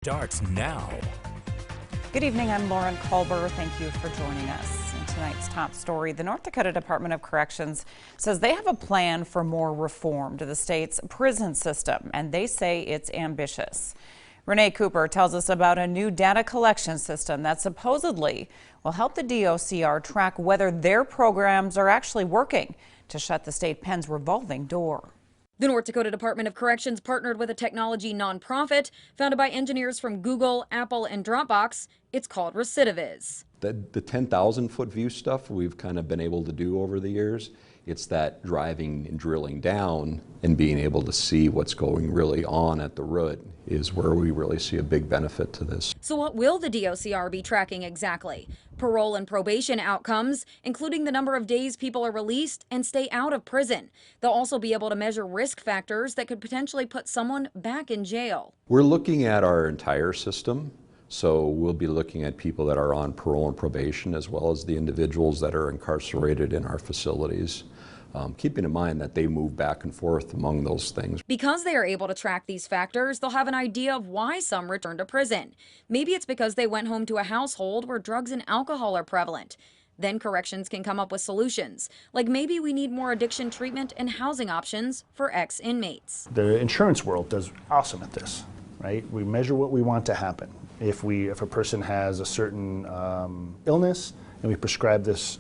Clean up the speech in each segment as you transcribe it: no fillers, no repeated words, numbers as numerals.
Starts now. Good evening, I'm Lauren Culber. Thank you for joining us. In tonight's top story, the North Dakota Department of Corrections says they have a plan for more reform to the state's prison system, and they say it's ambitious. Renee Cooper tells us about a new data collection system that supposedly will help the DOCR track whether their programs are actually working to shut the state pen's revolving door. The North Dakota Department of Corrections partnered with a technology nonprofit founded by engineers from Google, Apple, and Dropbox. It's called Recidiviz. The 10,000 foot view stuff we've kind of been able to do over the years. It's that driving and drilling down and being able to see what's going really on at the root is where we really see a big benefit to this. So what will the DOCR be tracking exactly? Parole and probation outcomes, including the number of days people are released and stay out of prison. They'll also be able to measure risk factors that could potentially put someone back in jail. We're looking at our entire system. So we'll be looking at people that are on parole and probation, as well as the individuals that are incarcerated in our facilities, keeping in mind that they move back and forth among those things. Because they are able to track these factors, they'll have an idea of why some return to prison. Maybe it's because they went home to a household where drugs and alcohol are prevalent. Then corrections can come up with solutions, like maybe we need more addiction treatment and housing options for ex-inmates. The insurance world does awesome at this, right? We measure what we want to happen. If a person has a certain illness and we prescribe this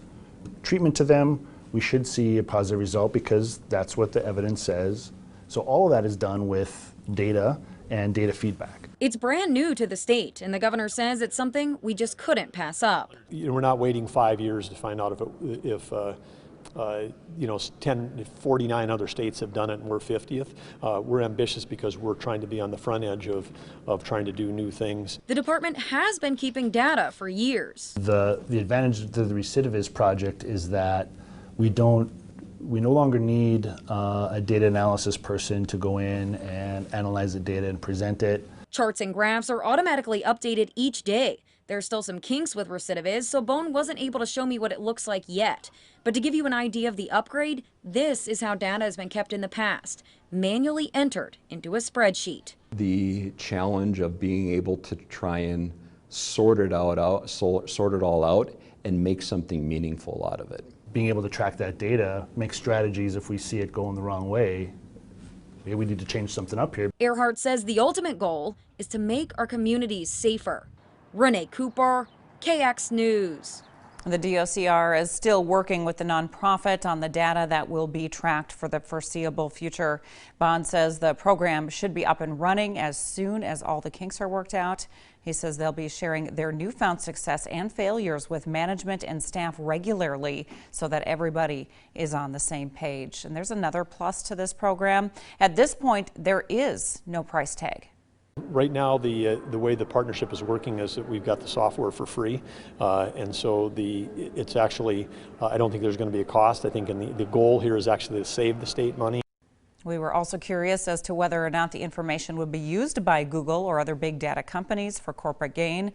treatment to them, we should see a positive result because that's what the evidence says. So all of that is done with data and data feedback. It's brand new to the state, and the governor says it's something we just couldn't pass up. We're not waiting 5 years to find out if 49 other states have done it and we're 50th. We're ambitious because we're trying to be on the front edge of trying to do new things. The department has been keeping data for years. The advantage to the Recidiviz project is that we no longer need a data analysis person to go in and analyze the data and present it. Charts and graphs are automatically updated each day. There's still some kinks with Recidiviz, so Bone wasn't able to show me what it looks like yet. But to give you an idea of the upgrade, this is how data has been kept in the past, manually entered into a spreadsheet. The challenge of being able to try and sort it all out and make something meaningful out of it. Being able to track that data, make strategies if we see it going the wrong way. Maybe we need to change something up here. Earhart says the ultimate goal is to make our communities safer. Renee Cooper, KX News. The DOCR is still working with the nonprofit on the data that will be tracked for the foreseeable future. Bond says the program should be up and running as soon as all the kinks are worked out. He says they'll be sharing their newfound success and failures with management and staff regularly so that everybody is on the same page. And there's another plus to this program. At this point, there is no price tag. Right now, the way the partnership is working is that we've got the software for free, and so it's actually, I don't think there's going to be a cost. I think the goal here is actually to save the state money. We were also curious as to whether or not the information would be used by Google or other big data companies for corporate gain.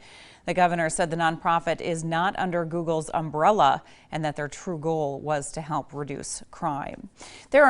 The governor said the nonprofit is not under Google's umbrella and that their true goal was to help reduce crime. There are